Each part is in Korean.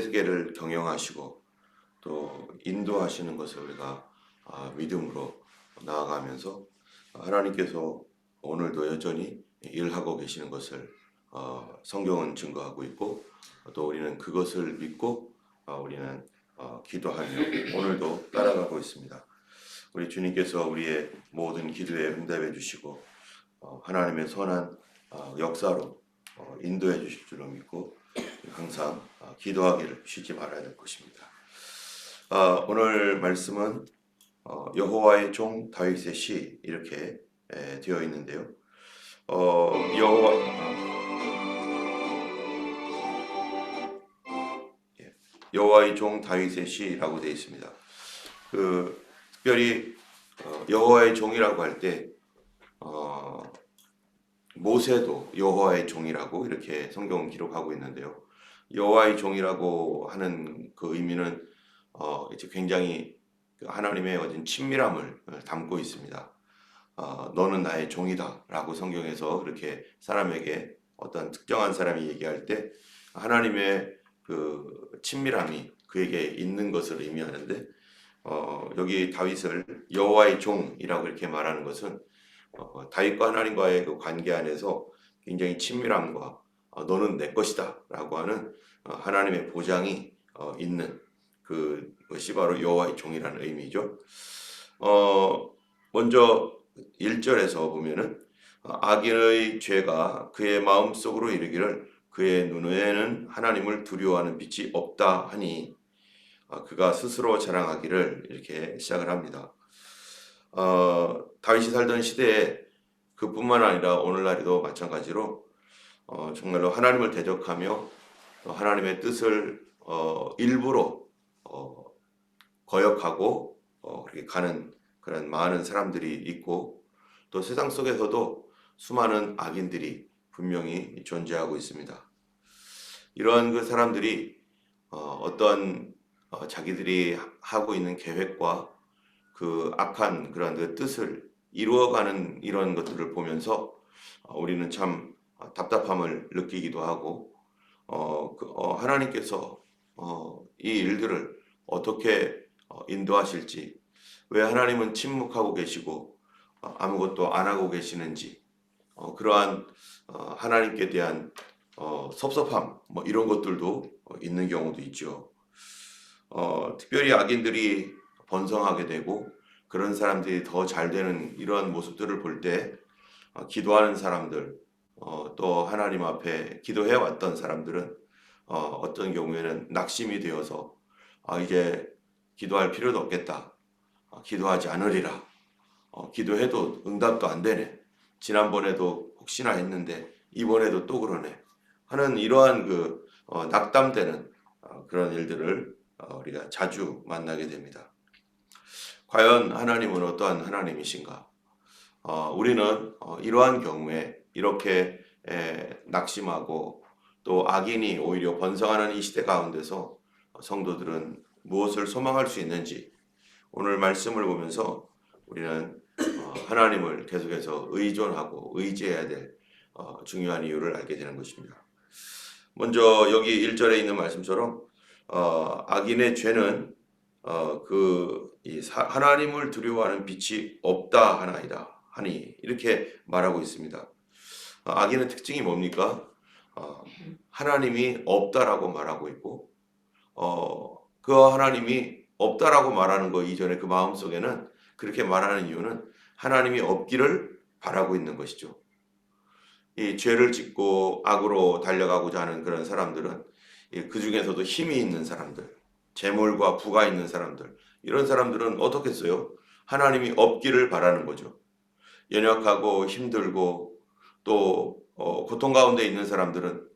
세계를 경영하시고 또 인도하시는 것을 우리가 믿음으로 나아가면서 하나님께서 오늘도 여전히 일하고 계시는 것을 성경은 증거하고 있고, 또 우리는 그것을 믿고 우리는 기도하며 오늘도 따라가고 있습니다. 우리 주님께서 우리의 모든 기도에 응답해 주시고 하나님의 선한 역사로 인도해 주실 줄로 믿고 항상 기도하기를 쉬지 말아야 될 것입니다. 오늘 말씀은 여호와의 종 다윗의 시 이렇게 되어 있는데요. 여호와의 종 다윗의 시라고 되어 있습니다. 특별히 여호와의 종이라고 할 때 모세도 여호와의 종이라고 이렇게 성경은 기록하고 있는데요. 여호와의 종이라고 하는 그 의미는 이제 굉장히 하나님의 어진 친밀함을 담고 있습니다. 너는 나의 종이다라고 성경에서 그렇게 사람에게 어떤 특정한 사람이 얘기할 때 하나님의 그 친밀함이 그에게 있는 것을 의미하는데, 여기 다윗을 여호와의 종이라고 이렇게 말하는 것은 다윗과 하나님과의 그 관계 안에서 굉장히 친밀함과 너는 내 것이다 라고 하는 하나님의 보장이 있는 그것이 바로 여호와의 종이라는 의미죠. 먼저 1절에서 보면은 악인의 죄가 그의 마음속으로 이르기를 그의 눈에는 하나님을 두려워하는 빛이 없다 하니 그가 스스로 자랑하기를 이렇게 시작을 합니다. 다윗이 살던 시대에 그뿐만 아니라 오늘날에도 마찬가지로 정말로 하나님을 대적하며 하나님의 뜻을 일부러 거역하고 그렇게 가는 그런 많은 사람들이 있고, 또 세상 속에서도 수많은 악인들이 분명히 존재하고 있습니다. 이러한 그 사람들이 어떤 자기들이 하고 있는 계획과 그 악한 그런 그 뜻을 이루어가는 이런 것들을 보면서 우리는 참 답답함을 느끼기도 하고, 하나님께서 이 일들을 어떻게 인도하실지, 왜 하나님은 침묵하고 계시고 아무것도 안 하고 계시는지, 그러한 하나님께 대한 섭섭함 이런 것들도 있는 경우도 있죠. 특별히 악인들이 번성하게 되고 그런 사람들이 더 잘 되는 이러한 모습들을 볼 때 기도하는 사람들, 또 하나님 앞에 기도해 왔던 사람들은 어떤 경우에는 낙심이 되어서 이제 기도할 필요도 없겠다, 기도하지 않으리라, 기도해도 응답도 안 되네, 지난번에도 혹시나 했는데 이번에도 또 그러네 하는 이러한 그 낙담되는 그런 일들을 우리가 자주 만나게 됩니다. 과연 하나님은 어떠한 하나님이신가? 우리는 이러한 경우에 이렇게 낙심하고 또 악인이 오히려 번성하는 이 시대 가운데서 성도들은 무엇을 소망할 수 있는지 오늘 말씀을 보면서 우리는 하나님을 계속해서 의존하고 의지해야 될 중요한 이유를 알게 되는 것입니다. 먼저 여기 1절에 있는 말씀처럼 악인의 죄는 하나님을 두려워하는 빛이 없다 하니 이렇게 말하고 있습니다. 악인의 특징이 뭡니까? 하나님이 없다라고 말하고 있고, 그 하나님이 없다라고 말하는 거 이전에 그 마음속에는 그렇게 말하는 이유는 하나님이 없기를 바라고 있는 것이죠. 이 죄를 짓고 악으로 달려가고자 하는 그런 사람들은 그 중에서도 힘이 있는 사람들, 재물과 부가 있는 사람들, 이런 사람들은 어떻겠어요? 하나님이 없기를 바라는 거죠. 연약하고 힘들고 또 고통 가운데 있는 사람들은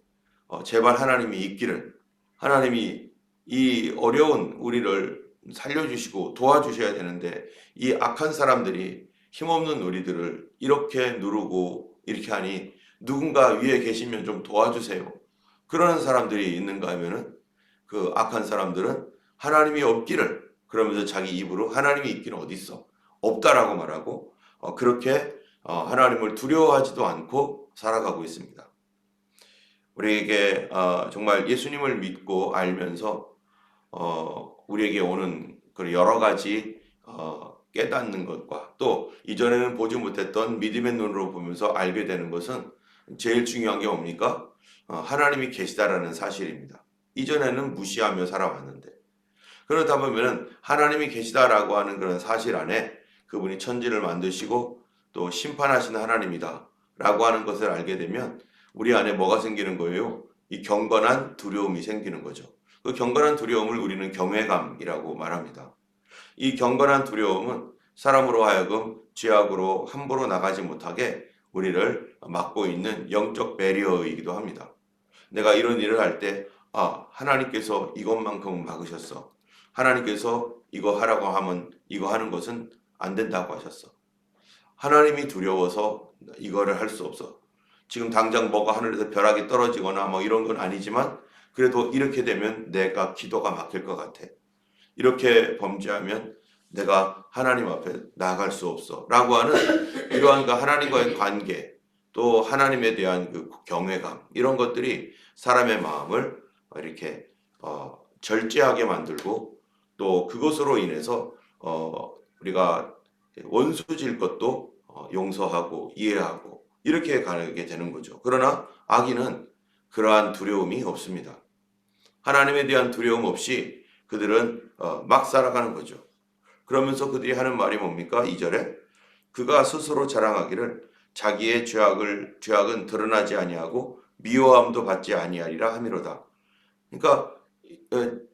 제발 하나님이 있기를, 하나님이 이 어려운 우리를 살려주시고 도와주셔야 되는데 이 악한 사람들이 힘없는 우리들을 이렇게 누르고 이렇게 하니 누군가 위에 계시면 좀 도와주세요, 그러는 사람들이 있는가 하면은 그 악한 사람들은 하나님이 없기를, 그러면서 자기 입으로 하나님이 있기는 어디 있어, 없다라고 말하고 그렇게 하나님을 두려워하지도 않고 살아가고 있습니다. 우리에게 정말 예수님을 믿고 알면서 우리에게 오는 그 여러 가지 깨닫는 것과 또 이전에는 보지 못했던 믿음의 눈으로 보면서 알게 되는 것은 제일 중요한 게 뭡니까? 하나님이 계시다라는 사실입니다. 이전에는 무시하며 살아왔는데 그러다 보면은 하나님이 계시다라고 하는 그런 사실 안에 그분이 천지를 만드시고 또 심판하시는 하나님이다라고 하는 것을 알게 되면 우리 안에 뭐가 생기는 거예요? 이 경건한 두려움이 생기는 거죠. 그 경건한 두려움을 우리는 경외감이라고 말합니다. 이 경건한 두려움은 사람으로 하여금 죄악으로 함부로 나가지 못하게 우리를 막고 있는 영적 배리어이기도 합니다. 내가 이런 일을 할 때, 하나님께서 이것만큼은 막으셨어. 하나님께서 이거 하라고 하면 이거 하는 것은 안 된다고 하셨어. 하나님이 두려워서 이거를 할 수 없어. 지금 당장 뭐가 하늘에서 벼락이 떨어지거나 뭐 이런 건 아니지만 그래도 이렇게 되면 내가 기도가 막힐 것 같아. 이렇게 범죄하면 내가 하나님 앞에 나아갈 수 없어. 라고 하는 이러한 그 하나님과의 관계, 또 하나님에 대한 그 경외감, 이런 것들이 사람의 마음을 이렇게 절제하게 만들고 또 그것으로 인해서 우리가 원수질 것도 용서하고 이해하고 이렇게 가게 되는 거죠. 그러나 악인은 그러한 두려움이 없습니다. 하나님에 대한 두려움 없이 그들은 막 살아가는 거죠. 그러면서 그들이 하는 말이 뭡니까? 2절에 그가 스스로 자랑하기를 자기의 죄악은 드러나지 아니하고 미워함도 받지 아니하리라 함이로다. 그러니까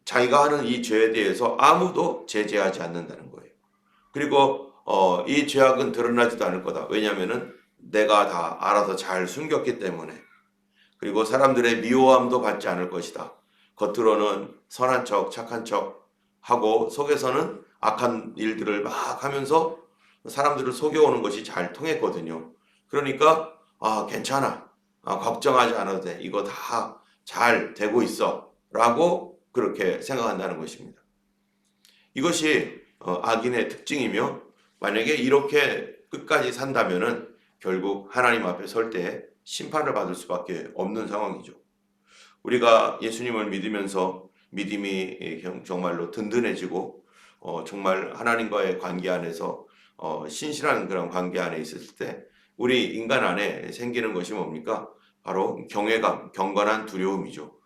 자기가 하는 이 죄에 대해서 아무도 제재하지 않는다는 거예요. 그리고 이 죄악은 드러나지도 않을 거다. 왜냐하면은 내가 다 알아서 잘 숨겼기 때문에. 그리고 사람들의 미워함도 받지 않을 것이다. 겉으로는 선한 척, 착한 척 하고 속에서는 악한 일들을 막 하면서 사람들을 속여오는 것이 잘 통했거든요. 그러니까 괜찮아. 걱정하지 않아도 돼. 이거 다 잘 되고 있어. 라고 그렇게 생각한다는 것입니다. 이것이 악인의 특징이며 만약에 이렇게 끝까지 산다면은 결국 하나님 앞에 설 때 심판을 받을 수밖에 없는 상황이죠. 우리가 예수님을 믿으면서 믿음이 정말로 든든해지고 정말 하나님과의 관계 안에서 신실한 그런 관계 안에 있었을 때 우리 인간 안에 생기는 것이 뭡니까? 바로 경외감, 경건한 두려움이죠.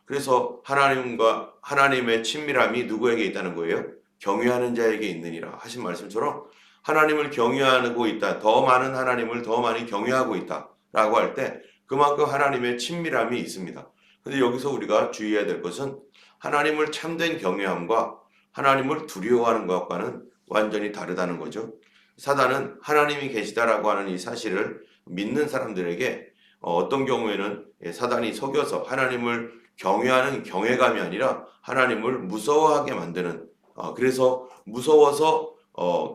그래서 하나님과 하나님의 친밀함이 누구에게 있다는 거예요? 경외하는 자에게 있느니라 하신 말씀처럼 하나님을 경외하고 있다. 더 많은 하나님을 더 많이 경외하고 있다라고 할 때 그만큼 하나님의 친밀함이 있습니다. 근데 여기서 우리가 주의해야 될 것은 하나님을 참된 경외함과 하나님을 두려워하는 것과는 완전히 다르다는 거죠. 사단은 하나님이 계시다라고 하는 이 사실을 믿는 사람들에게 어떤 경우에는 사단이 속여서 하나님을 경외하는 경외감이 아니라 하나님을 무서워하게 만드는 그래서 무서워서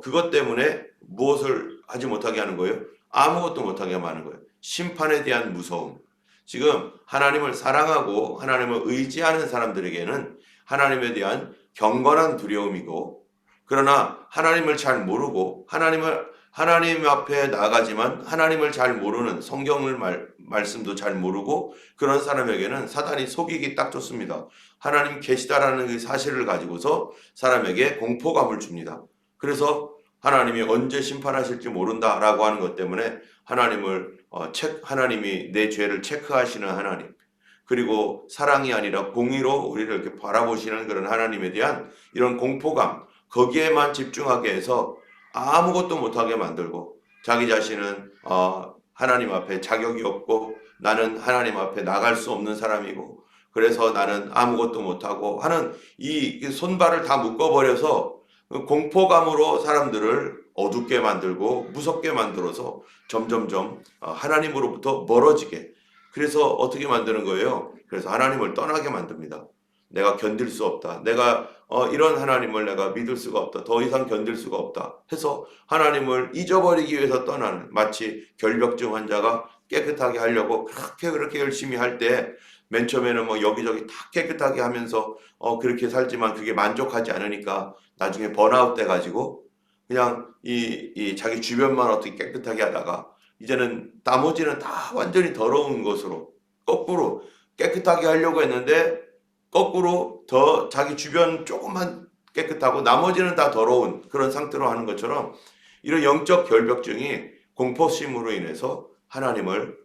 그것 때문에 무엇을 하지 못하게 하는 거예요? 아무것도 못하게 하는 거예요. 심판에 대한 무서움. 지금 하나님을 사랑하고 하나님을 의지하는 사람들에게는 하나님에 대한 경건한 두려움이고 그러나 하나님을 잘 모르고 하나님 앞에 나가지만 하나님을 잘 모르는 성경을 말씀도 잘 모르고 그런 사람에게는 사단이 속이기 딱 좋습니다. 하나님 계시다라는 그 사실을 가지고서 사람에게 공포감을 줍니다. 그래서 하나님이 언제 심판하실지 모른다라고 하는 것 때문에 하나님이 내 죄를 체크하시는 하나님 그리고 사랑이 아니라 공의로 우리를 이렇게 바라보시는 그런 하나님에 대한 이런 공포감 거기에만 집중하게 해서 아무것도 못하게 만들고 자기 자신은 하나님 앞에 자격이 없고 나는 하나님 앞에 나갈 수 없는 사람이고 그래서 나는 아무것도 못하고 하는 이 손발을 다 묶어버려서 공포감으로 사람들을 어둡게 만들고 무섭게 만들어서 점점점 하나님으로부터 멀어지게 그래서 어떻게 만드는 거예요? 그래서 하나님을 떠나게 만듭니다. 내가 견딜 수 없다. 내가 이런 하나님을 내가 믿을 수가 없다. 더 이상 견딜 수가 없다. 해서 하나님을 잊어버리기 위해서 떠나는 마치 결벽증 환자가 깨끗하게 하려고 그렇게 열심히 할 때 맨 처음에는 뭐 여기저기 다 깨끗하게 하면서 그렇게 살지만 그게 만족하지 않으니까 나중에 번아웃 돼 가지고 그냥 이 자기 주변만 어떻게 깨끗하게 하다가 이제는 나머지는 다 완전히 더러운 것으로 거꾸로 깨끗하게 하려고 했는데 거꾸로 더 자기 주변 조금만 깨끗하고 나머지는 다 더러운 그런 상태로 하는 것처럼 이런 영적 결벽증이 공포심으로 인해서 하나님을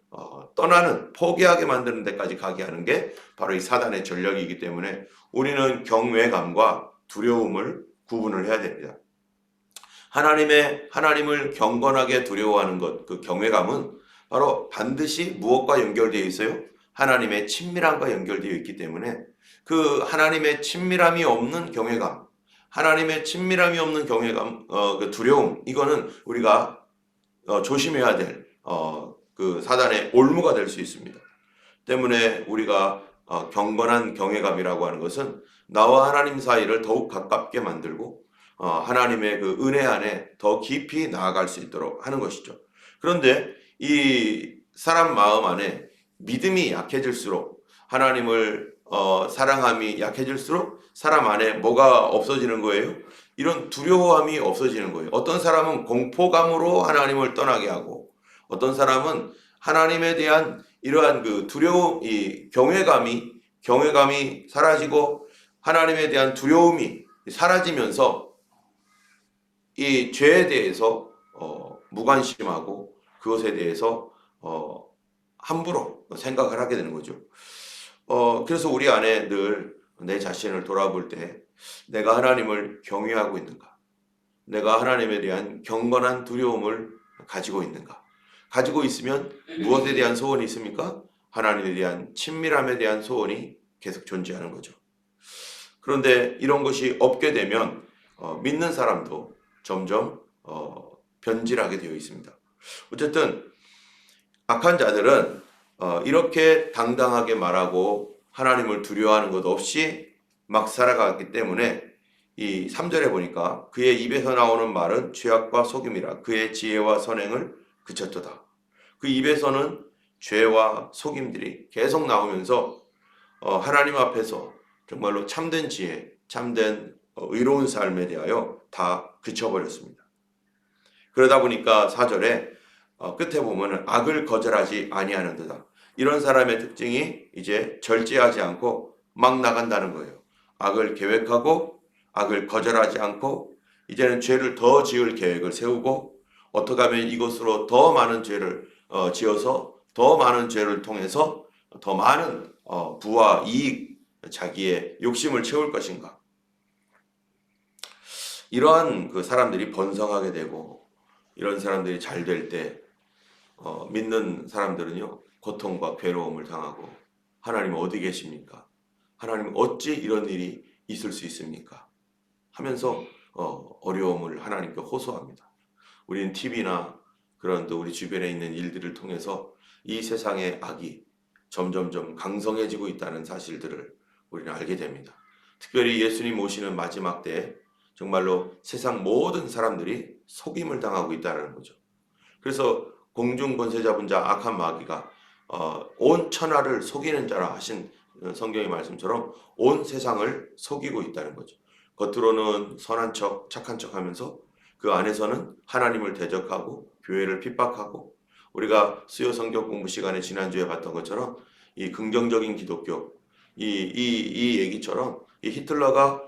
떠나는 포기하게 만드는 데까지 가게 하는 게 바로 이 사단의 전략이기 때문에 우리는 경외감과 두려움을 구분을 해야 됩니다. 하나님을 경건하게 두려워하는 것, 그 경외감은 바로 반드시 무엇과 연결되어 있어요? 하나님의 친밀함과 연결되어 있기 때문에 그 하나님의 친밀함이 없는 경외감, 하나님의 친밀함이 없는 경외감, 그 두려움, 이거는 우리가 조심해야 될 그 사단의 올무가 될 수 있습니다. 때문에 우리가 경건한 경외감이라고 하는 것은 나와 하나님 사이를 더욱 가깝게 만들고 하나님의 그 은혜 안에 더 깊이 나아갈 수 있도록 하는 것이죠. 그런데 이 사람 마음 안에 믿음이 약해질수록 하나님을 사랑함이 약해질수록 사람 안에 뭐가 없어지는 거예요? 이런 두려움이 없어지는 거예요. 어떤 사람은 공포감으로 하나님을 떠나게 하고 어떤 사람은 하나님에 대한 이러한 그 두려움, 이 경외감이 사라지고 하나님에 대한 두려움이 사라지면서 이 죄에 대해서 무관심하고 그것에 대해서 함부로 생각을 하게 되는 거죠. 그래서 우리 안에 늘 내 자신을 돌아볼 때 내가 하나님을 경외하고 있는가? 내가 하나님에 대한 경건한 두려움을 가지고 있는가? 가지고 있으면 무엇에 대한 소원이 있습니까? 하나님에 대한 친밀함에 대한 소원이 계속 존재하는 거죠. 그런데 이런 것이 없게 되면 믿는 사람도 점점 변질하게 되어 있습니다. 어쨌든 악한 자들은 이렇게 당당하게 말하고 하나님을 두려워하는 것 없이 막 살아가기 때문에 이 3절에 보니까 그의 입에서 나오는 말은 죄악과 속임이라 그의 지혜와 선행을 그쳤도다. 그 입에서는 죄와 속임들이 계속 나오면서 하나님 앞에서 정말로 참된 지혜, 참된 의로운 삶에 대하여 다 그쳐버렸습니다. 그러다 보니까 4절에 끝에 보면 악을 거절하지 아니하는도다. 이런 사람의 특징이 이제 절제하지 않고 막 나간다는 거예요. 악을 계획하고 악을 거절하지 않고 이제는 죄를 더 지을 계획을 세우고 어떻게 하면 이것으로 더 많은 죄를 지어서 더 많은 죄를 통해서 더 많은 부와 이익, 자기의 욕심을 채울 것인가. 이러한 그 사람들이 번성하게 되고 이런 사람들이 잘 될 때 믿는 사람들은요 고통과 괴로움을 당하고 하나님 어디 계십니까? 하나님 어찌 이런 일이 있을 수 있습니까? 하면서 어려움을 하나님께 호소합니다. 우리는 TV나 그런 또 우리 주변에 있는 일들을 통해서 이 세상의 악이 점점점 강성해지고 있다는 사실들을 우리는 알게 됩니다. 특별히 예수님 오시는 마지막 때에 정말로 세상 모든 사람들이 속임을 당하고 있다는 거죠. 그래서 공중 권세 잡은 자 악한 마귀가 온 천하를 속이는 자라 하신 성경의 말씀처럼 온 세상을 속이고 있다는 거죠. 겉으로는 선한 척, 착한 척 하면서 그 안에서는 하나님을 대적하고 교회를 핍박하고 우리가 수요 성경 공부 시간에 지난주에 봤던 것처럼 이 긍정적인 기독교 이 얘기처럼 이 히틀러가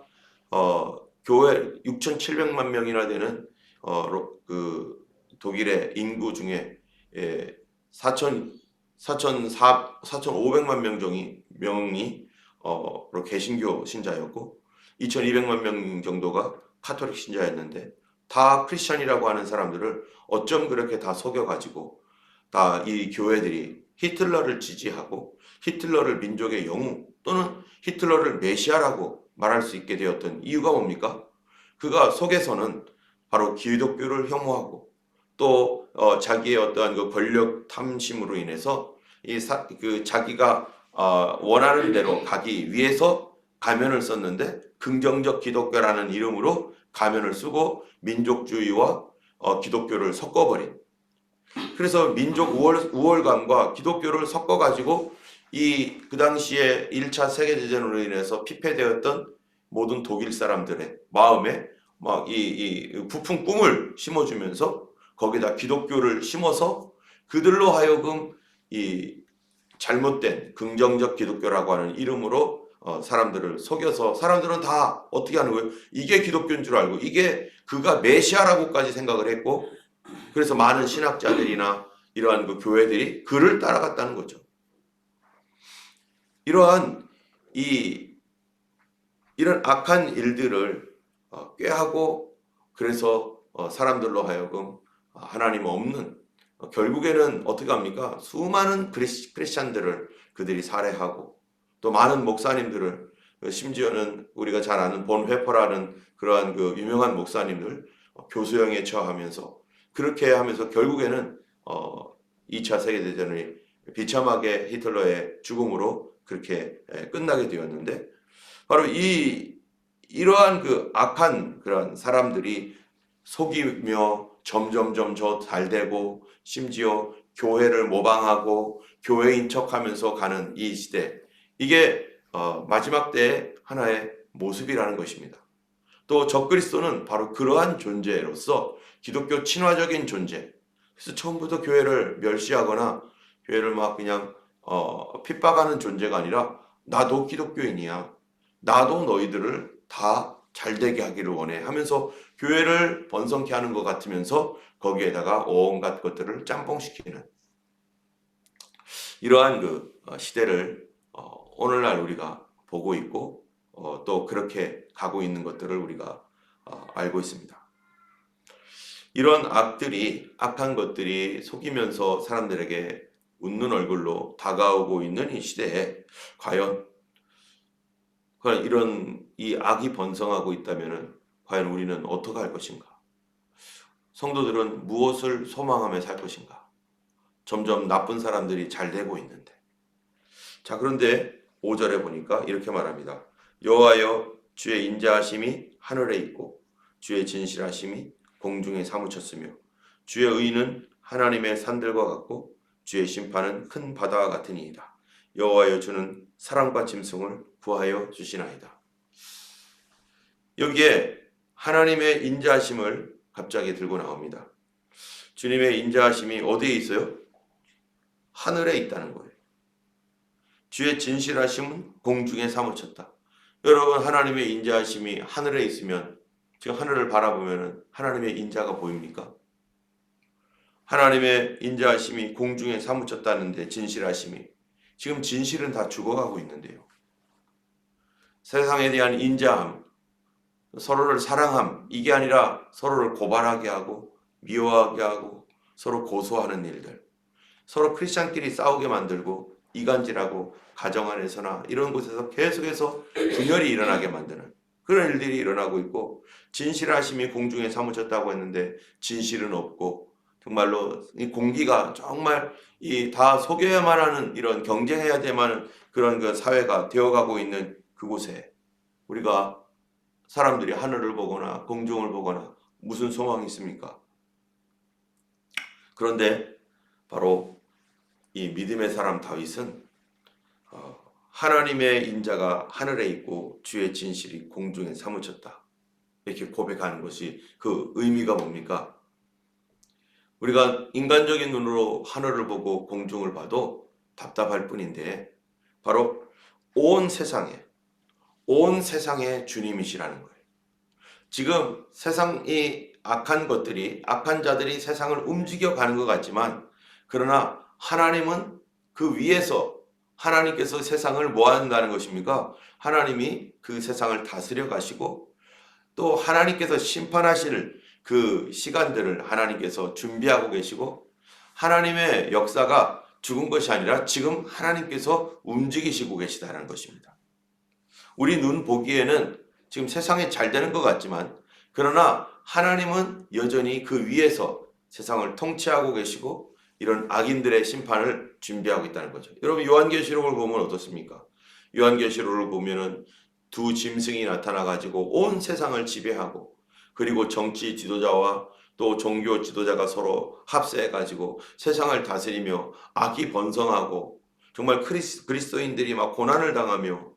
교회 6,700만 명이나 되는 그 독일의 인구 중에 4,500만 명이 개신교 신자였고 2,200만 명 정도가 카톨릭 신자였는데 다 크리스천이라고 하는 사람들을 어쩜 그렇게 다 속여가지고 다 이 교회들이 히틀러를 지지하고 히틀러를 민족의 영웅 또는 히틀러를 메시아라고 말할 수 있게 되었던 이유가 뭡니까? 그가 속에서는 바로 기독교를 혐오하고 또 자기의 어떠한 그 권력 탐심으로 인해서 자기가 원하는 대로 가기 위해서 가면을 썼는데 긍정적 기독교라는 이름으로 가면을 쓰고 민족주의와 기독교를 섞어버린 그래서 민족 우월감과 기독교를 섞어가지고 그 당시에 1차 세계대전으로 인해서 피폐되었던 모든 독일 사람들의 마음에 막 이 부푼 꿈을 심어주면서 거기다 기독교를 심어서 그들로 하여금 이 잘못된 긍정적 기독교라고 하는 이름으로 사람들을 속여서 사람들은 다 어떻게 하는 거예요? 이게 기독교인 줄 알고 이게 그가 메시아라고까지 생각을 했고 그래서 많은 신학자들이나 이러한 그 교회들이 그를 따라갔다는 거죠. 이러한 이런 악한 일들을 꾀하고 그래서 사람들로 하여금 하나님 없는 결국에는 어떻게 합니까? 수많은 크리스찬들을 그들이 살해하고 또 많은 목사님들을 심지어는 우리가 잘 아는 본 회퍼라는 그러한 그 유명한 목사님들 교수형에 처하면서 그렇게 하면서 결국에는 2차 세계대전이 비참하게 히틀러의 죽음으로 그렇게 끝나게 되었는데 바로 이러한 그 악한 그런 사람들이 속이며 점점점 저 잘되고 심지어 교회를 모방하고 교회인 척하면서 가는 이 시대 이게 마지막 때의 하나의 모습이라는 것입니다. 또 적그리스도는 바로 그러한 존재로서 기독교 친화적인 존재 그래서 처음부터 교회를 멸시하거나 교회를 막 그냥 핍박하는 존재가 아니라 나도 기독교인이야. 나도 너희들을 다 잘되게 하기를 원해 하면서 교회를 번성케 하는 것 같으면서 거기에다가 온갖 것들을 짬뽕시키는 이러한 그 시대를 오늘날 우리가 보고 있고 또 그렇게 가고 있는 것들을 우리가 알고 있습니다. 이런 악한 것들이 속이면서 사람들에게 웃는 얼굴로 다가오고 있는 이 시대에 과연 이런 이 악이 번성하고 있다면 과연 우리는 어떻게 할 것인가? 성도들은 무엇을 소망하며 살 것인가? 점점 나쁜 사람들이 잘 되고 있는데. 자, 그런데 5절에 보니까 이렇게 말합니다. 여호와여 주의 인자하심이 하늘에 있고 주의 진실하심이 공중에 사무쳤으며 주의 의는 하나님의 산들과 같고 주의 심판은 큰 바다와 같으니이다. 여호와여 주는 사랑과 짐승을 구하여 주시나이다. 여기에 하나님의 인자하심을 갑자기 들고 나옵니다. 주님의 인자하심이 어디에 있어요? 하늘에 있다는 거예요. 주의 진실하심은 공중에 사무쳤다. 여러분 하나님의 인자하심이 하늘에 있으면 지금 하늘을 바라보면 하나님의 인자가 보입니까? 하나님의 인자하심이 공중에 사무쳤다는데 진실하심이 지금 진실은 다 죽어가고 있는데요. 세상에 대한 인자함, 서로를 사랑함 이게 아니라 서로를 고발하게 하고 미워하게 하고 서로 고소하는 일들 서로 크리스찬끼리 싸우게 만들고 이간질하고 가정 안에서나 이런 곳에서 계속해서 분열이 일어나게 만드는 그런 일들이 일어나고 있고 진실하심이 공중에 사무쳤다고 했는데 진실은 없고 정말로 이 공기가 정말 이 다 속여야만 하는 이런 경쟁해야 되만 그런 그 사회가 되어가고 있는 그곳에 우리가 사람들이 하늘을 보거나 공중을 보거나 무슨 소망이 있습니까? 그런데 바로 이 믿음의 사람 다윗은 하나님의 인자가 하늘에 있고 주의 진실이 공중에 사무쳤다. 이렇게 고백하는 것이 그 의미가 뭡니까? 우리가 인간적인 눈으로 하늘을 보고 공중을 봐도 답답할 뿐인데 바로 온 세상에 주님이시라는 거예요. 지금 세상이 악한 자들이 세상을 움직여가는 것 같지만 그러나 하나님은 그 위에서 하나님께서 세상을 뭐 한다는 것입니까? 하나님이 그 세상을 다스려 가시고 또 하나님께서 심판하실 그 시간들을 하나님께서 준비하고 계시고 하나님의 역사가 죽은 것이 아니라 지금 하나님께서 움직이시고 계시다는 것입니다. 우리 눈 보기에는 지금 세상이 잘 되는 것 같지만 그러나 하나님은 여전히 그 위에서 세상을 통치하고 계시고 이런 악인들의 심판을 준비하고 있다는 거죠. 여러분 요한계시록을 보면 어떻습니까? 요한계시록을 보면은 두 짐승이 나타나 가지고 온 세상을 지배하고 그리고 정치 지도자와 또 종교 지도자가 서로 합세해 가지고 세상을 다스리며 악이 번성하고 정말 그리스도인들이 막 고난을 당하며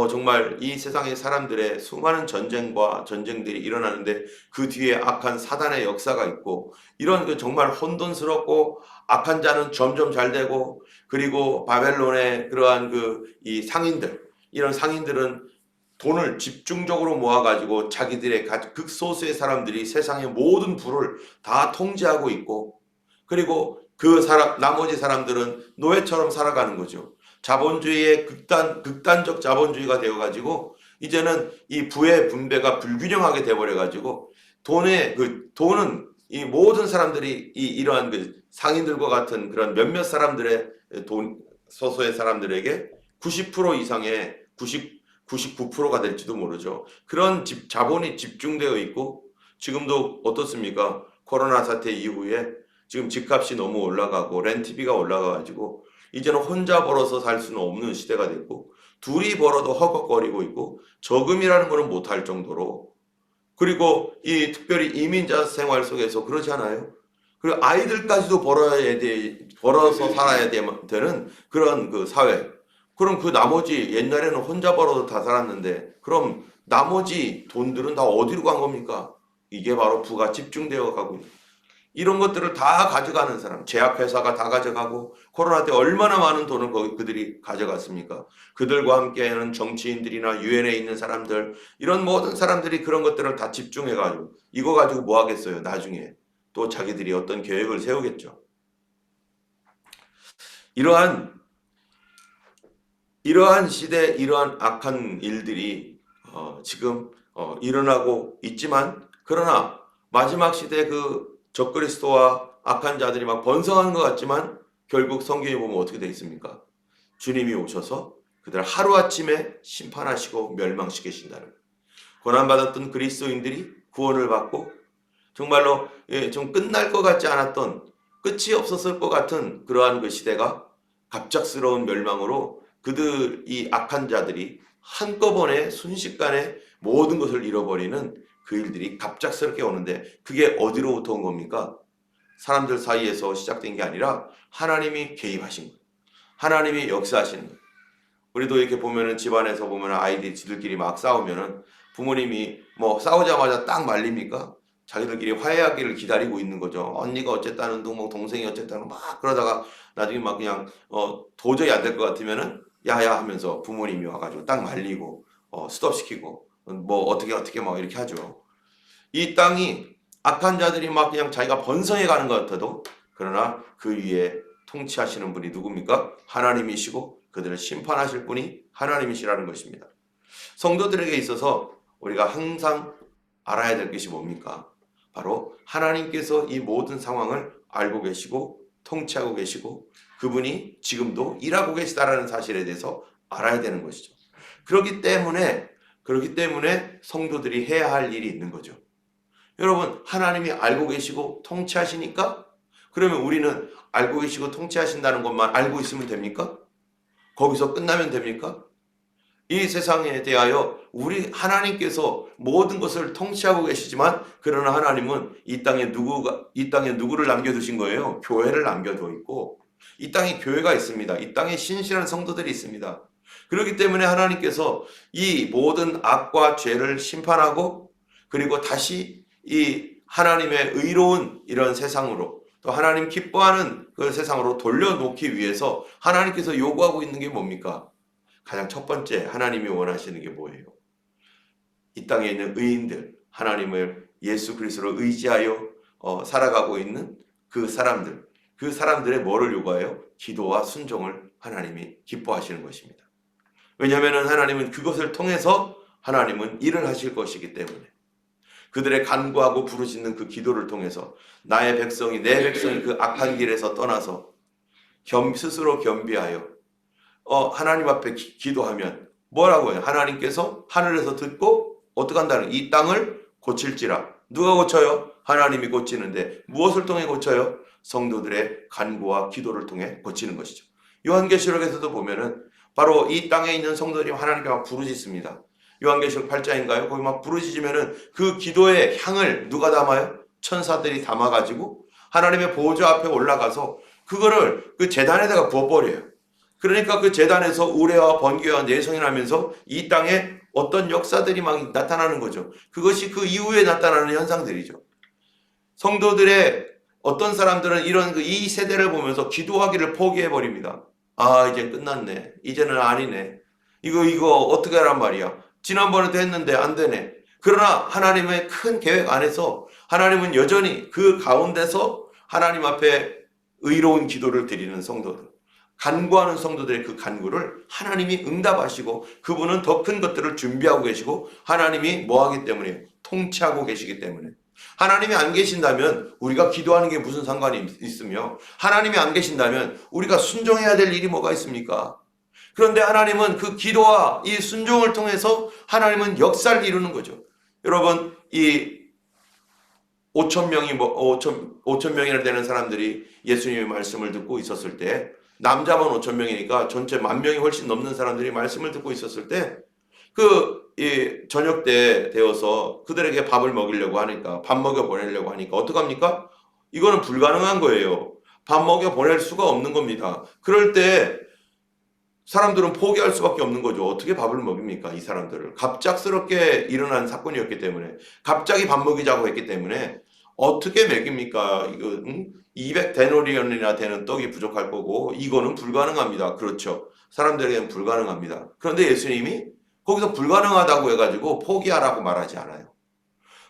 정말 이 세상의 사람들의 수많은 전쟁과 전쟁들이 일어나는데 그 뒤에 악한 사단의 역사가 있고 이런 그 정말 혼돈스럽고 악한 자는 점점 잘 되고 그리고 바벨론의 그러한 그 이 상인들 이런 상인들은 돈을 집중적으로 모아가지고 자기들의 극소수의 사람들이 세상의 모든 부를 다 통제하고 있고 그리고 그 사람 나머지 사람들은 노예처럼 살아가는 거죠. 자본주의의 극단적 자본주의가 되어가지고 이제는 이 부의 분배가 불균형하게 돼버려가지고 돈은 이 모든 사람들이 이러한 그 상인들과 같은 그런 몇몇 사람들의 소수의 사람들에게 90% 이상의 99%가 될지도 모르죠. 그런 자본이 집중되어 있고 지금도 어떻습니까? 코로나 사태 이후에 지금 집값이 너무 올라가고 렌트비가 올라가가지고 이제는 혼자 벌어서 살 수는 없는 시대가 됐고 둘이 벌어도 허걱거리고 있고 저금이라는 거는 못할 정도로 그리고 이 특별히 이민자 생활 속에서 그러지 않아요? 그리고 아이들까지도 벌어서 살아야 되는 그런 그 사회. 그럼 그 나머지 옛날에는 혼자 벌어도 다 살았는데 그럼 나머지 돈들은 다 어디로 간 겁니까? 이게 바로 부가 집중되어 가고 이런 것들을 다 가져가는 사람, 제약회사가 다 가져가고 코로나 때 얼마나 많은 돈을 그들이 가져갔습니까? 그들과 함께하는 정치인들이나 유엔에 있는 사람들 이런 모든 사람들이 그런 것들을 다 집중해가지고 이거 가지고 뭐 하겠어요? 나중에 또 자기들이 어떤 계획을 세우겠죠. 이러한 시대 이러한 악한 일들이 지금 일어나고 있지만 그러나 마지막 시대 그 적그리스도와 악한 자들이 막 번성하는 것 같지만 결국 성경에 보면 어떻게 되어 있습니까? 주님이 오셔서 그들 하루아침에 심판하시고 멸망시키신다는 고난받았던 그리스도인들이 구원을 받고 정말로 좀 끝날 것 같지 않았던 끝이 없었을 것 같은 그러한 그 시대가 갑작스러운 멸망으로 그들 이 악한 자들이 한꺼번에 순식간에 모든 것을 잃어버리는 그 일들이 갑작스럽게 오는데 그게 어디로부터 온 겁니까? 사람들 사이에서 시작된 게 아니라 하나님이 개입하신 거예요. 하나님이 역사하시는 거예요. 우리도 이렇게 보면은 집안에서 보면은 아이들이 지들끼리 막 싸우면은 부모님이 뭐 싸우자마자 딱 말립니까? 자기들끼리 화해하기를 기다리고 있는 거죠. 언니가 어쨌다는 둥, 뭐 동생이 어쨌다는 막 그러다가 나중에 막 그냥 도저히 안 될 것 같으면은 야야 하면서 부모님이 와가지고 딱 말리고 스톱시키고 뭐 어떻게 막 이렇게 하죠. 이 땅이 악한 자들이 막 그냥 자기가 번성해 가는 것 같아도 그러나 그 위에 통치하시는 분이 누굽니까? 하나님이시고 그들을 심판하실 분이 하나님이시라는 것입니다. 성도들에게 있어서 우리가 항상 알아야 될 것이 뭡니까? 바로 하나님께서 이 모든 상황을 알고 계시고 통치하고 계시고 그분이 지금도 일하고 계시다라는 사실에 대해서 알아야 되는 것이죠. 그렇기 때문에 성도들이 해야 할 일이 있는 거죠. 여러분, 하나님이 알고 계시고 통치하시니까 그러면 우리는 알고 계시고 통치하신다는 것만 알고 있으면 됩니까? 거기서 끝나면 됩니까? 이 세상에 대하여 우리 하나님께서 모든 것을 통치하고 계시지만 그러나 하나님은 이 땅에 누구를 남겨두신 거예요? 교회를 남겨두어 있고 이 땅에 교회가 있습니다. 이 땅에 신실한 성도들이 있습니다. 그렇기 때문에 하나님께서 이 모든 악과 죄를 심판하고 그리고 다시 이 하나님의 의로운 이런 세상으로 또 하나님 기뻐하는 그 세상으로 돌려놓기 위해서 하나님께서 요구하고 있는 게 뭡니까? 가장 첫 번째 하나님이 원하시는 게 뭐예요? 이 땅에 있는 의인들, 하나님을 예수 그리스도로 의지하여 살아가고 있는 그 사람들의 뭐를 요구해요? 기도와 순종을 하나님이 기뻐하시는 것입니다. 왜냐하면 하나님은 그것을 통해서 하나님은 일을 하실 것이기 때문에 그들의 간구하고 부르짖는 그 기도를 통해서 내 백성이 그 악한 길에서 떠나서 스스로 겸비하여 하나님 앞에 기도하면 뭐라고 해요? 하나님께서 하늘에서 듣고 어떻게 한다는 이 땅을 고칠지라. 누가 고쳐요? 하나님이 고치는데 무엇을 통해 고쳐요? 성도들의 간구와 기도를 통해 고치는 것이죠. 요한계시록에서도 보면은 바로 이 땅에 있는 성도들이 하나님께 막 부르짖습니다. 요한계시록 8장인가요? 거기 막 부르짖으면은 그 기도의 향을 누가 담아요? 천사들이 담아가지고 하나님의 보좌 앞에 올라가서 그거를 그 제단에다가 부어버려요. 그러니까 그 제단에서 우레와 번개와 내성이 나면서 이 땅에 어떤 역사들이 막 나타나는 거죠. 그것이 그 이후에 나타나는 현상들이죠. 성도들의 어떤 사람들은 이런 이 세대를 보면서 기도하기를 포기해 버립니다. 아, 이제 끝났네. 이제는 아니네. 이거 어떻게 하란 말이야. 지난번에도 했는데 안 되네. 그러나 하나님의 큰 계획 안에서 하나님은 여전히 그 가운데서 하나님 앞에 의로운 기도를 드리는 성도들, 간구하는 성도들의 그 간구를 하나님이 응답하시고 그분은 더 큰 것들을 준비하고 계시고 하나님이 뭐하기 때문에 통치하고 계시기 때문에 하나님이 안 계신다면 우리가 기도하는 게 무슨 상관이 있으며 하나님이 안 계신다면 우리가 순종해야 될 일이 뭐가 있습니까? 그런데 하나님은 그 기도와 이 순종을 통해서 하나님은 역사를 이루는 거죠. 여러분 이 5천 명이나 되는 사람들이 예수님의 말씀을 듣고 있었을 때 남자만 5천 명이니까 전체 10,000명이 훨씬 넘는 사람들이 말씀을 듣고 있었을 때 저녁 때 되어서 그들에게 밥을 먹이려고 하니까 밥 먹여 보내려고 하니까 어떡합니까? 이거는 불가능한 거예요. 밥 먹여 보낼 수가 없는 겁니다. 그럴 때 사람들은 포기할 수밖에 없는 거죠. 어떻게 밥을 먹입니까? 이 사람들을. 갑작스럽게 일어난 사건이었기 때문에 갑자기 밥 먹이자고 했기 때문에 어떻게 먹입니까? 이거 200데나리온이나 되는 떡이 부족할 거고 이거는 불가능합니다. 그렇죠. 사람들에게는 불가능합니다. 그런데 예수님이 거기서 불가능하다고 해가지고 포기하라고 말하지 않아요.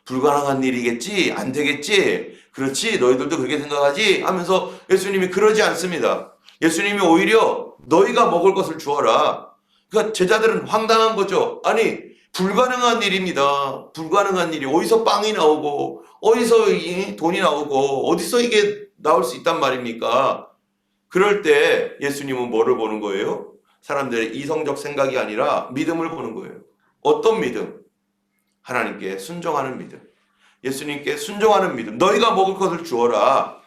불가능한 일이겠지? 안 되겠지? 그렇지? 너희들도 그렇게 생각하지? 하면서 예수님이 그러지 않습니다. 예수님이 오히려 너희가 먹을 것을 주어라. 그러니까 제자들은 황당한 거죠. 아니 불가능한 일입니다. 불가능한 일이 어디서 빵이 나오고 어디서 돈이 나오고 어디서 이게 나올 수 있단 말입니까? 그럴 때 예수님은 뭐를 보는 거예요? 사람들의 이성적 생각이 아니라 믿음을 보는 거예요. 어떤 믿음? 하나님께 순종하는 믿음. 예수님께 순종하는 믿음. 너희가 먹을 것을 주어라.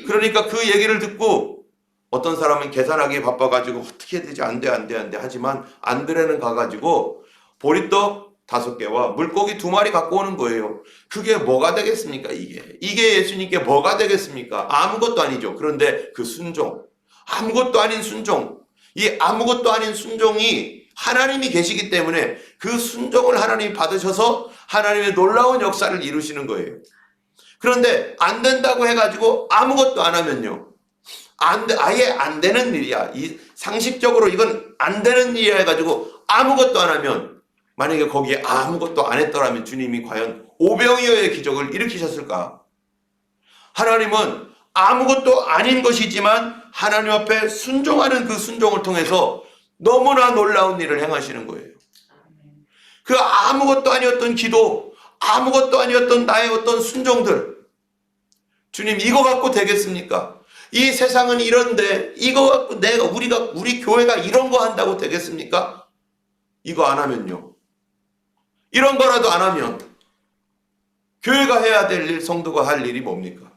그러니까 그 얘기를 듣고 어떤 사람은 계산하기에 바빠가지고 어떻게 해야 되지? 안 돼. 하지만 안드레는 가가지고 보리떡 5개와 물고기 2마리 갖고 오는 거예요. 그게 뭐가 되겠습니까? 이게 예수님께 뭐가 되겠습니까? 아무것도 아니죠. 그런데 그 순종. 아무것도 아닌 순종. 이 아무것도 아닌 순종이 하나님이 계시기 때문에 그 순종을 하나님이 받으셔서 하나님의 놀라운 역사를 이루시는 거예요. 그런데 안 된다고 해가지고 아무것도 안 하면요. 아예 안 되는 일이야. 상식적으로 이건 안 되는 일이야 해가지고 아무것도 안 하면 만약에 거기에 아무것도 안 했더라면 주님이 과연 오병이어의 기적을 일으키셨을까? 하나님은 아무것도 아닌 것이지만 하나님 앞에 순종하는 그 순종을 통해서 너무나 놀라운 일을 행하시는 거예요. 그 아무것도 아니었던 기도, 아무것도 아니었던 나의 어떤 순종들. 주님 이거 갖고 되겠습니까? 이 세상은 이런데 이거 갖고 우리 교회가 이런 거 한다고 되겠습니까? 이거 안 하면요. 이런 거라도 안 하면 교회가 해야 될 일, 성도가 할 일이 뭡니까?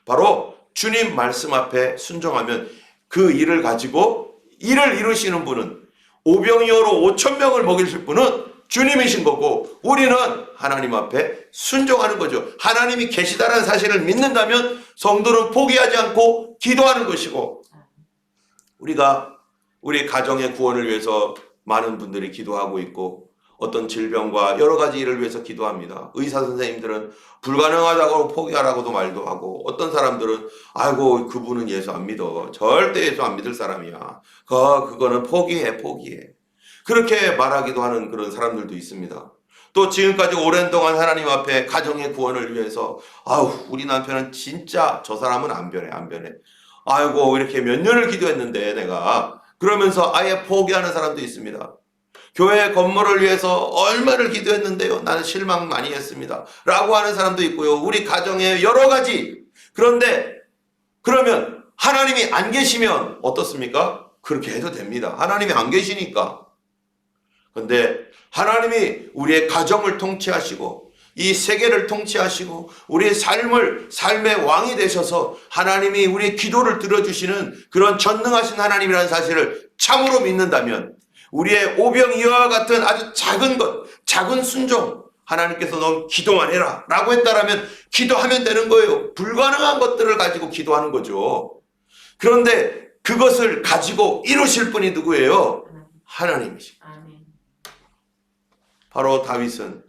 바로 주님 말씀 앞에 순종하면 그 일을 가지고 일을 이루시는 분은 오병이어로 5,000명을 먹이실 분은 주님이신 거고 우리는 하나님 앞에 순종하는 거죠. 하나님이 계시다는 사실을 믿는다면 성도는 포기하지 않고 기도하는 것이고 우리가 우리 가정의 구원을 위해서 많은 분들이 기도하고 있고 어떤 질병과 여러 가지 일을 위해서 기도합니다. 의사 선생님들은 불가능하다고 포기하라고도 말도 하고 어떤 사람들은 아이고 그분은 예수 안 믿어. 절대 예수 안 믿을 사람이야. 그거는 포기해. 그렇게 말하기도 하는 그런 사람들도 있습니다. 또 지금까지 오랜 동안 하나님 앞에 가정의 구원을 위해서 우리 남편은 진짜 저 사람은 안 변해. 아이고 이렇게 몇 년을 기도했는데 내가 그러면서 아예 포기하는 사람도 있습니다. 교회 건물을 위해서 얼마를 기도했는데요. 나는 실망 많이 했습니다. 라고 하는 사람도 있고요. 우리 가정에 여러 가지. 그런데 그러면 하나님이 안 계시면 어떻습니까? 그렇게 해도 됩니다. 하나님이 안 계시니까. 그런데 하나님이 우리의 가정을 통치하시고 이 세계를 통치하시고 우리의 삶의 왕이 되셔서 하나님이 우리의 기도를 들어주시는 그런 전능하신 하나님이라는 사실을 참으로 믿는다면 우리의 오병이어와 같은 아주 작은 것, 작은 순종 하나님께서 넌 기도만 해라 라고 했다라면 기도하면 되는 거예요. 불가능한 것들을 가지고 기도하는 거죠. 그런데 그것을 가지고 이루실 분이 누구예요? 하나님이십니다. 바로 다윗은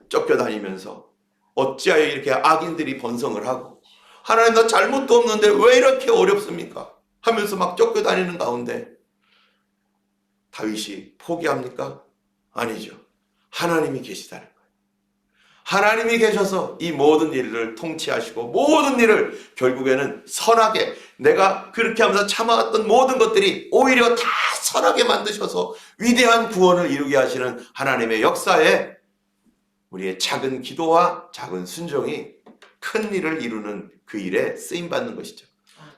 쫓겨다니면서 어찌하여 이렇게 악인들이 번성을 하고 하나님 나 잘못도 없는데 왜 이렇게 어렵습니까? 하면서 막 쫓겨다니는 가운데 다윗이 포기합니까? 아니죠. 하나님이 계시다는 거예요. 하나님이 계셔서 이 모든 일을 통치하시고 모든 일을 결국에는 선하게, 내가 그렇게 하면서 참아왔던 모든 것들이 오히려 다 선하게 만드셔서 위대한 구원을 이루게 하시는 하나님의 역사에 우리의 작은 기도와 작은 순종이 큰 일을 이루는 그 일에 쓰임받는 것이죠.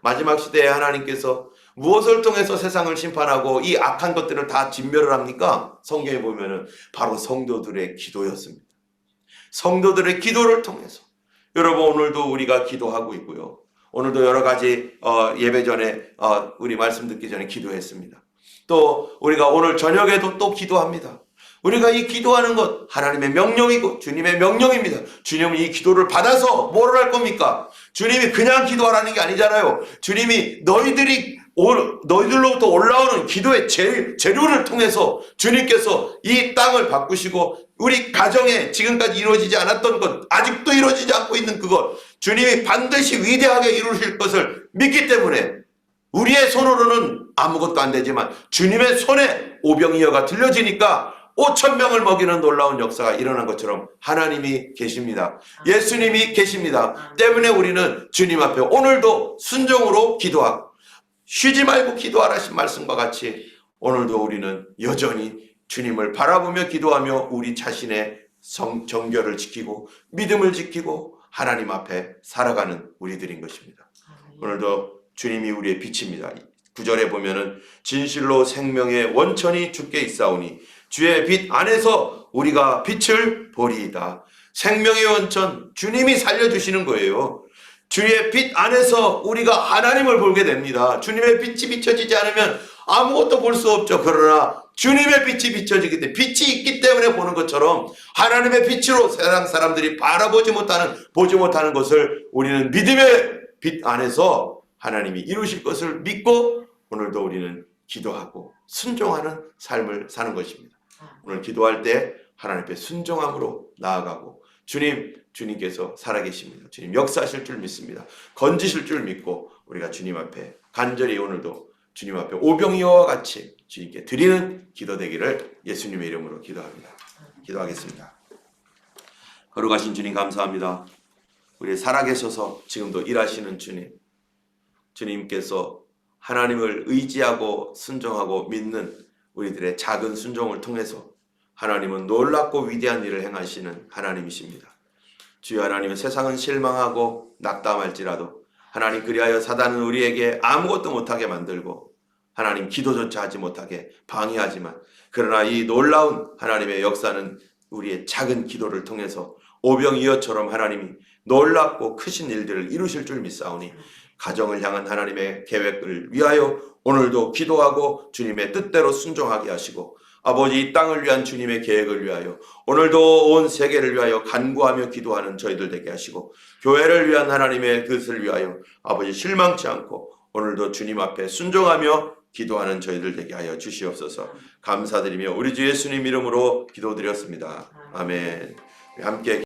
마지막 시대에 하나님께서 무엇을 통해서 세상을 심판하고 이 악한 것들을 다 진멸을 합니까? 성경에 보면은 바로 성도들의 기도였습니다. 성도들의 기도를 통해서. 여러분, 오늘도 우리가 기도하고 있고요. 오늘도 여러 가지 예배 전에 우리 말씀 듣기 전에 기도했습니다. 또 우리가 오늘 저녁에도 또 기도합니다. 우리가 이 기도하는 것 하나님의 명령이고 주님의 명령입니다. 주님은 이 기도를 받아서 뭐를 할 겁니까? 주님이 그냥 기도하라는 게 아니잖아요. 주님이 너희들로부터 올라오는 기도의 재료를 통해서 주님께서 이 땅을 바꾸시고 우리 가정에 지금까지 이루어지지 않았던 것, 아직도 이루어지지 않고 있는 그것, 주님이 반드시 위대하게 이루실 것을 믿기 때문에 우리의 손으로는 아무것도 안 되지만 주님의 손에 오병이어가 들려지니까 5,000명을 먹이는 놀라운 역사가 일어난 것처럼 하나님이 계십니다. 예수님이 계십니다. 때문에 우리는 주님 앞에 오늘도 순종으로 기도하고 쉬지 말고 기도하라신 말씀과 같이 오늘도 우리는 여전히 주님을 바라보며 기도하며 우리 자신의 정결을 지키고 믿음을 지키고 하나님 앞에 살아가는 우리들인 것입니다. 오늘도 주님이 우리의 빛입니다. 9절에 보면은 진실로 생명의 원천이 주께 있사오니 주의 빛 안에서 우리가 빛을 보리이다. 생명의 원천, 주님이 살려주시는 거예요. 주의 빛 안에서 우리가 하나님을 보게 됩니다. 주님의 빛이 비춰지지 않으면 아무것도 볼 수 없죠. 그러나 주님의 빛이 비춰지기 때문에, 빛이 있기 때문에 보는 것처럼 하나님의 빛으로 세상 사람들이 보지 못하는 것을 우리는 믿음의 빛 안에서 하나님이 이루실 것을 믿고 오늘도 우리는 기도하고 순종하는 삶을 사는 것입니다. 오늘 기도할 때 하나님 앞에 순종함으로 나아가고 주님께서 살아계십니다. 주님 역사하실 줄 믿습니다. 건지실 줄 믿고 우리가 주님 앞에 간절히 오늘도 주님 앞에 오병이어와 같이 주님께 드리는 기도 되기를 예수님의 이름으로 기도합니다. 기도하겠습니다. 거룩하신 주님 감사합니다. 우리 살아계셔서 지금도 일하시는 주님, 주님께서 하나님을 의지하고 순종하고 믿는 우리들의 작은 순종을 통해서 하나님은 놀랍고 위대한 일을 행하시는 하나님이십니다. 주여 하나님은 세상은 실망하고 낙담할지라도 하나님 그리하여 사단은 우리에게 아무것도 못하게 만들고 하나님 기도조차 하지 못하게 방해하지만 그러나 이 놀라운 하나님의 역사는 우리의 작은 기도를 통해서 오병이어처럼 하나님이 놀랍고 크신 일들을 이루실 줄 믿사오니 가정을 향한 하나님의 계획을 위하여 오늘도 기도하고 주님의 뜻대로 순종하게 하시고 아버지 이 땅을 위한 주님의 계획을 위하여 오늘도 온 세계를 위하여 간구하며 기도하는 저희들 되게 하시고 교회를 위한 하나님의 뜻을 위하여 아버지 실망치 않고 오늘도 주님 앞에 순종하며 기도하는 저희들 되게 하여 주시옵소서. 감사드리며 우리 주 예수님 이름으로 기도드렸습니다. 아멘. 함께